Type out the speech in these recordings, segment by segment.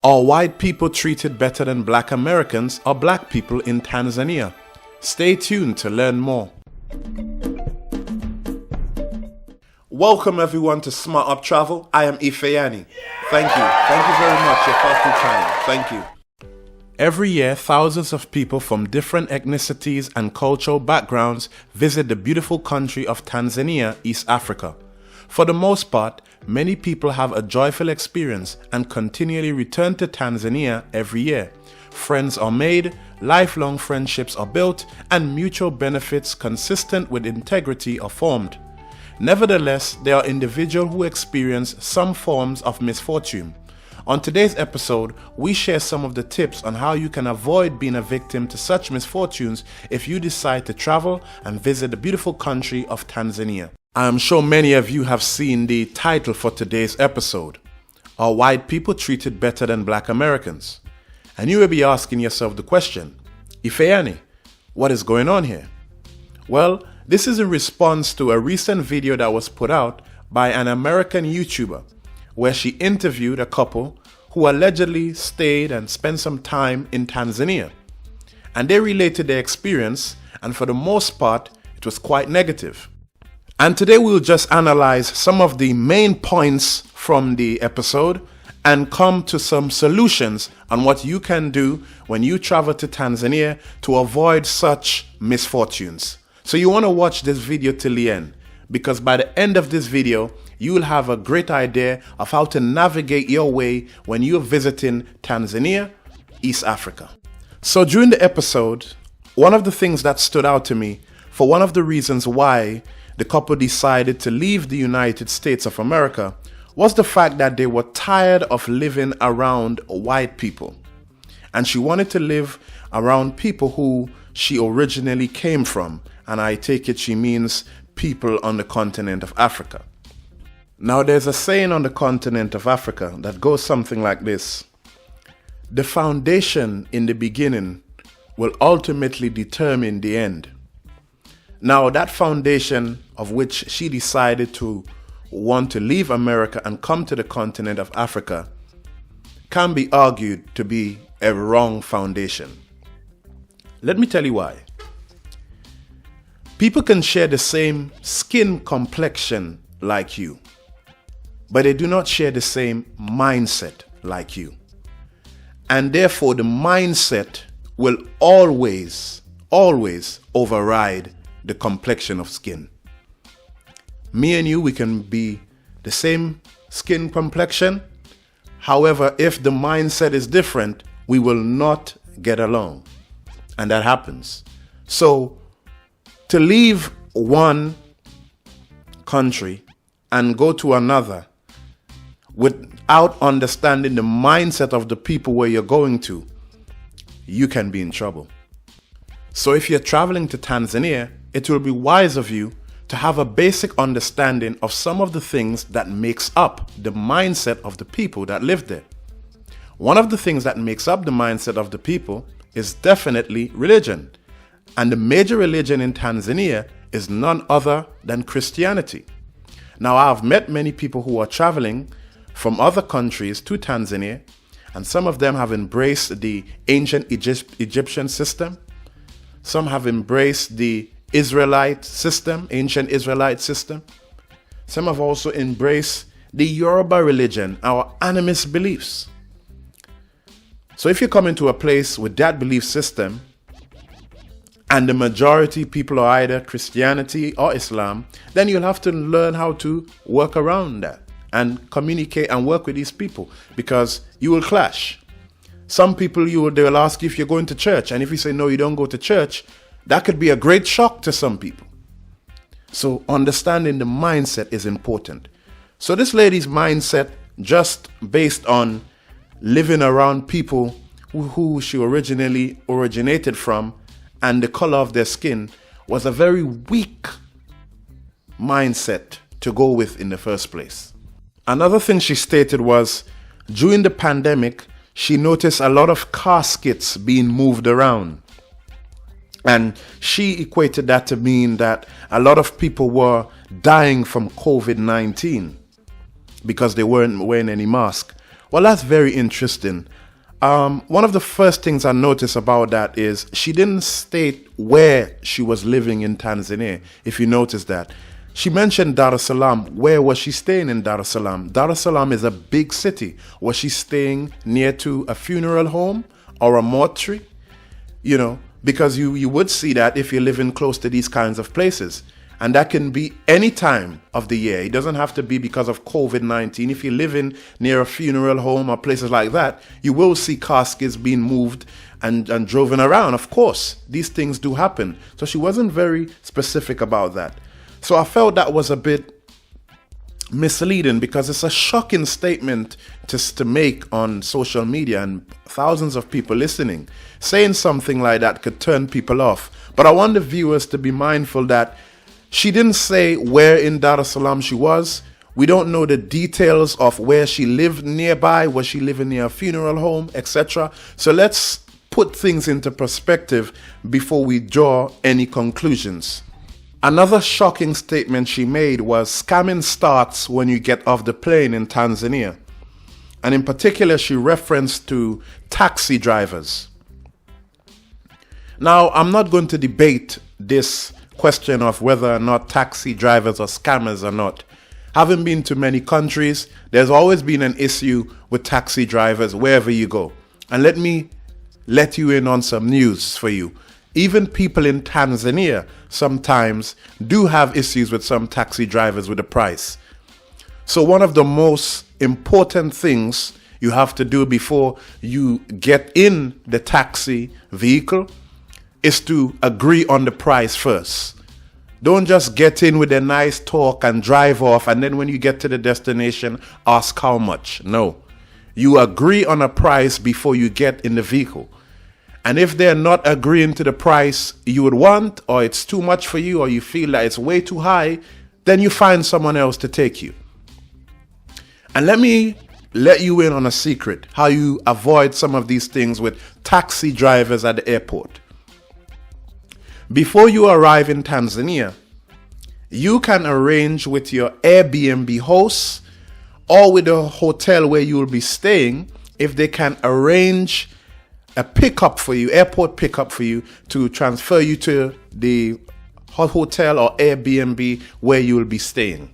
Are white people treated better than black Americans or black people in Tanzania? Stay tuned to learn more. Welcome everyone to Smart Up Travel. I am Ifeanyi. Thank you. Thank you very much. Your thoughtful time. Thank you. Every year, thousands of people from different ethnicities and cultural backgrounds visit the beautiful country of Tanzania, East Africa. For the most part, many people have a joyful experience and continually return to Tanzania every year. Friends are made, lifelong friendships are built, and mutual benefits consistent with integrity are formed. Nevertheless, there are individuals who experience some forms of misfortune. On today's episode, we share some of the tips on how you can avoid being a victim to such misfortunes if you decide to travel and visit the beautiful country of Tanzania. I am sure many of you have seen the title for today's episode. Are white people treated better than black Americans? And you will be asking yourself the question, Ifeanyi, what is going on here? Well, this is in response to a recent video that was put out by an American YouTuber where she interviewed a couple who allegedly stayed and spent some time in Tanzania. And they related their experience, and for the most part, it was quite negative. And today we'll just analyze some of the main points from the episode and come to some solutions on what you can do when you travel to Tanzania to avoid such misfortunes. So you want to watch this video till the end, because by the end of this video, you will have a great idea of how to navigate your way when you're visiting Tanzania, East Africa. So during the episode, one of the things that stood out to me for one of the reasons why the couple decided to leave the United States of America was the fact that they were tired of living around white people. And she wanted to live around people who she originally came from. And I take it she means people on the continent of Africa. Now there's a saying on the continent of Africa that goes something like this: the foundation in the beginning will ultimately determine the end. Now that foundation of which she decided to want to leave America and come to the continent of Africa can be argued to be a wrong foundation. Let me tell you why. People can share the same skin complexion like you, but they do not share the same mindset like you. And therefore the mindset will always override the complexion of skin. Me and you, we can be the same skin complexion. However, if the mindset is different, we will not get along. And that happens. So to leave one country and go to another without understanding the mindset of the people where you're going to, you can be in trouble. So if you're traveling to Tanzania, it will be wise of you to have a basic understanding of some of the things that makes up the mindset of the people that live there. One of the things that makes up the mindset of the people is definitely religion. And the major religion in Tanzania is none other than Christianity. Now, I've met many people who are traveling from other countries to Tanzania, and some of them have embraced the ancient Egyptian system. Some have embraced the Israelite system, ancient Israelite system. Some have also embraced the Yoruba religion, our animist beliefs. So if you come into a place with that belief system, and the majority people are either Christianity or Islam, then you'll have to learn how to work around that and communicate and work with these people, because you will clash. Some people, they will ask you if you're going to church, and if you say no, you don't go to church, that could be a great shock to some people. So understanding the mindset is important. So this lady's mindset, just based on living around people who she originally originated from and the color of their skin, was a very weak mindset to go with in the first place. Another thing she stated was, during the pandemic, she noticed a lot of caskets being moved around. And she equated that to mean that a lot of people were dying from COVID-19 because they weren't wearing any mask. Well, that's very interesting. One of the first things I noticed about that is she didn't state where she was living in Tanzania, if you notice that. She mentioned Dar es Salaam. Where was she staying in Dar es Salaam? Dar es Salaam is a big city. Was she staying near to a funeral home or a mortuary? You know, because you would see that if you're living close to these kinds of places. And that can be any time of the year. It doesn't have to be because of COVID-19. If you're living near a funeral home or places like that, you will see caskets being moved and driven around. Of course, these things do happen. So she wasn't very specific about that. So I felt that was a bit misleading because it's a shocking statement to make on social media and thousands of people listening. Saying something like that could turn people off. But I want the viewers to be mindful that she didn't say where in Dar es Salaam she was. We don't know the details of where she lived nearby. Was she living near a funeral home, etc.? So let's put things into perspective before we draw any conclusions. Another shocking statement she made was scamming starts when you get off the plane in Tanzania. And in particular, she referenced to taxi drivers. Now, I'm not going to debate this question of whether or not taxi drivers are scammers or not. Having been to many countries, there's always been an issue with taxi drivers wherever you go. And let me let you in on some news for you. Even people in Tanzania sometimes do have issues with some taxi drivers with the price. So one of the most important things you have to do before you get in the taxi vehicle is to agree on the price first. Don't just get in with a nice talk and drive off, and then when you get to the destination, ask how much. No. You agree on a price before you get in the vehicle. And if they're not agreeing to the price you would want, or it's too much for you, or you feel that it's way too high, then you find someone else to take you. And let me let you in on a secret, how you avoid some of these things with taxi drivers at the airport. Before you arrive in Tanzania, you can arrange with your Airbnb hosts or with the hotel where you will be staying if they can arrange a pickup for you, airport pickup for you, to transfer you to the hotel or Airbnb where you will be staying.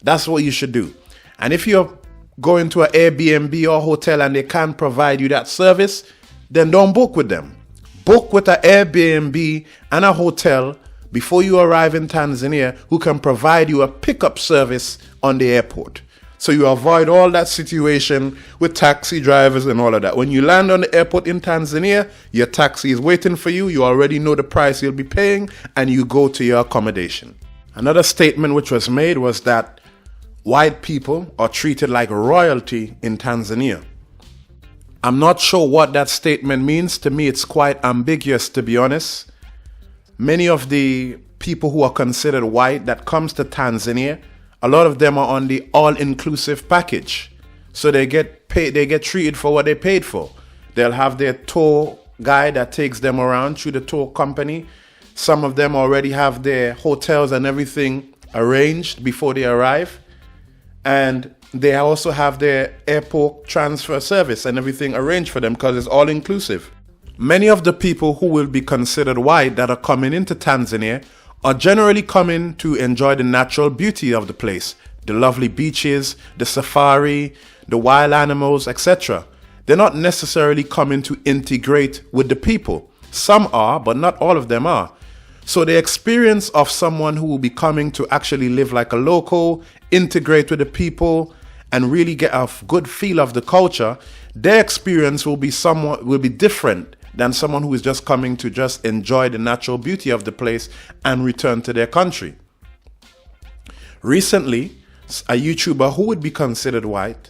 That's what you should do. And if you're going to an Airbnb or hotel and they can't provide you that service, then don't book with them. Book with an Airbnb and a hotel before you arrive in Tanzania who can provide you a pickup service on the airport. So you avoid all that situation with taxi drivers and all of that. When you land on the airport in Tanzania, your taxi is waiting for you. You already know the price you'll be paying, and you go to your accommodation. Another statement which was made was that white people are treated like royalty in Tanzania. I'm not sure what that statement means. To me, it's quite ambiguous, to be honest. Many of the people who are considered white that comes to Tanzania, a lot of them are on the all-inclusive package. So they get paid, they get treated for what they paid for. They'll have their tour guide that takes them around through the tour company. Some of them already have their hotels and everything arranged before they arrive. And they also have their airport transfer service and everything arranged for them because it's all inclusive. Many of the people who will be considered white that are coming into Tanzania are generally coming to enjoy the natural beauty of the place, the lovely beaches, the safari, the wild animals, etc. They're not necessarily coming to integrate with the people. Some are, but not all of them are. So the experience of someone who will be coming to actually live like a local, integrate with the people, and really get a good feel of the culture, their experience will be different than someone who is just coming to just enjoy the natural beauty of the place and return to their country. Recently, a YouTuber who would be considered white,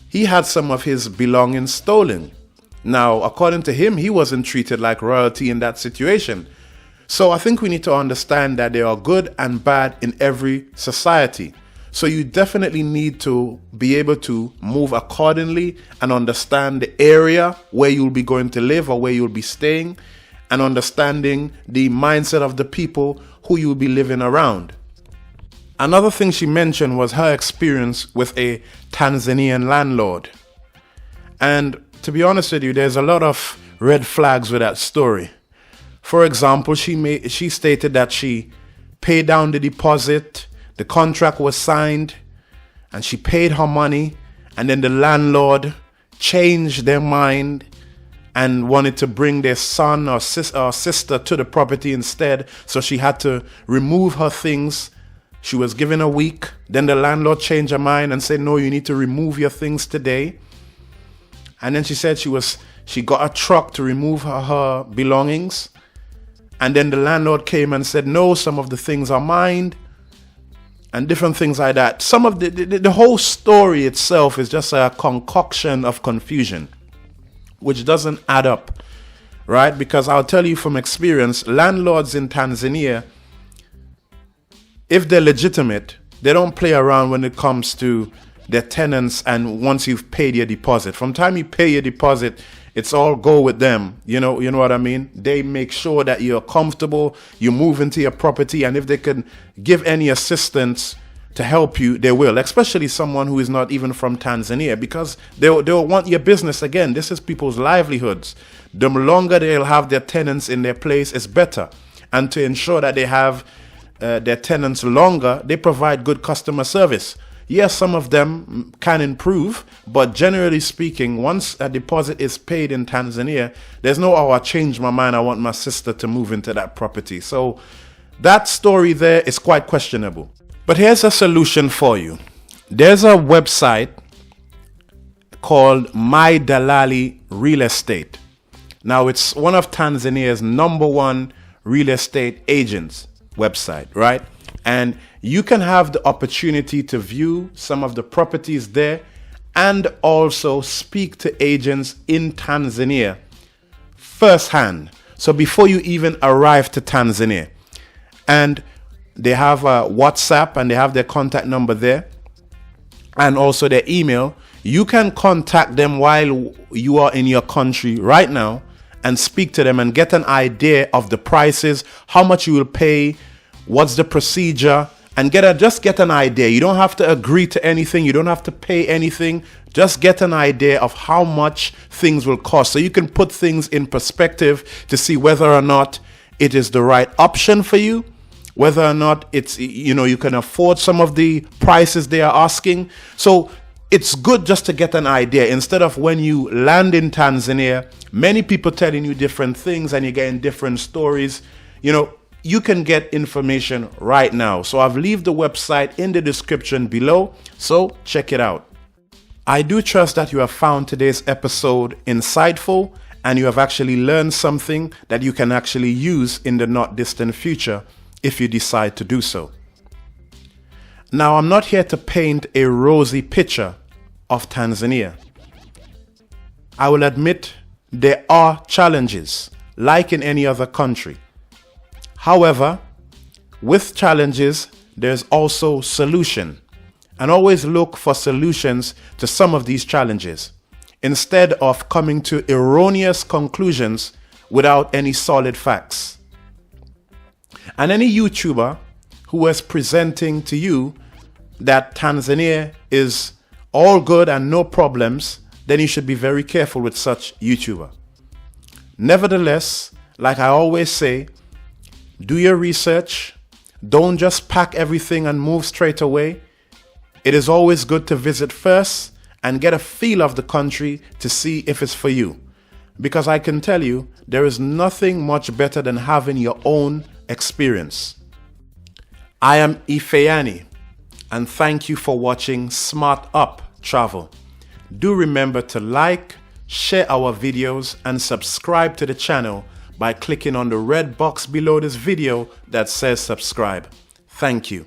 he had some of his belongings stolen. Now, according to him, he wasn't treated like royalty in that situation. So I think we need to understand that there are good and bad in every society. So you definitely need to be able to move accordingly and understand the area where you'll be going to live or where you'll be staying, and understanding the mindset of the people who you'll be living around. Another thing she mentioned was her experience with a Tanzanian landlord. And to be honest with you, there's a lot of red flags with that story. For example, she stated that she paid down the deposit, the contract was signed, and she paid her money, and then the landlord changed their mind and wanted to bring their son or sister to the property instead. So she had to remove her things. She was given a week. Then the landlord changed her mind and said, no, you need to remove your things today. And then she said she got a truck to remove her belongings. And then the landlord came and said, no, some of the things are mine, and different things like that. Some of the whole story itself is just a concoction of confusion, which doesn't add up, right? Because I'll tell you from experience, landlords in Tanzania, if they're legitimate, they don't play around when it comes to their tenants. And once you've paid your deposit, from the time you pay your deposit, it's all go with them. You know what I mean? They make sure that you're comfortable, you move into your property, and if they can give any assistance to help you, they will, especially someone who is not even from Tanzania, because they'll want your business. Again, this is people's livelihoods. The longer they'll have their tenants in their place is better. And to ensure that they have their tenants longer, they provide good customer service. Yes, some of them can improve, but generally speaking, once a deposit is paid in Tanzania, there's no, oh, I changed my mind, I want my sister to move into that property. So that story there is quite questionable. But here's a solution for you. There's a website called My Dalali Real Estate. Now, it's one of Tanzania's #1 real estate agents website, right? And you can have the opportunity to view some of the properties there and also speak to agents in Tanzania firsthand. So before you even arrive to Tanzania. And they have a WhatsApp and they have their contact number there and also their email. You can contact them while you are in your country right now and speak to them and get an idea of the prices, how much you will pay, what's the procedure, and just get an idea. You don't have to agree to anything. You don't have to pay anything. Just get an idea of how much things will cost, so you can put things in perspective to see whether or not it is the right option for you, whether or not it's, you can afford some of the prices they are asking. So it's good just to get an idea instead of when you land in Tanzania, many people telling you different things and you're getting different stories. You can get information right now. So I've left the website in the description below, so check it out. I do trust that you have found today's episode insightful and you have actually learned something that you can actually use in the not distant future if you decide to do so. Now, I'm not here to paint a rosy picture of Tanzania. I will admit there are challenges, like in any other country. However, with challenges, there's also solution. And always look for solutions to some of these challenges, instead of coming to erroneous conclusions without any solid facts. And any YouTuber who is presenting to you that Tanzania is all good and no problems, then you should be very careful with such YouTuber. Nevertheless, like I always say, do your research. Don't just pack everything and move straight away. It is always good to visit first and get a feel of the country to see if it's for you. Because I can tell you, there is nothing much better than having your own experience. I am Ifeanyi, and thank you for watching Smart Up Travel. Do remember to like, share our videos, and subscribe to the channel by clicking on the red box below this video that says subscribe. Thank you.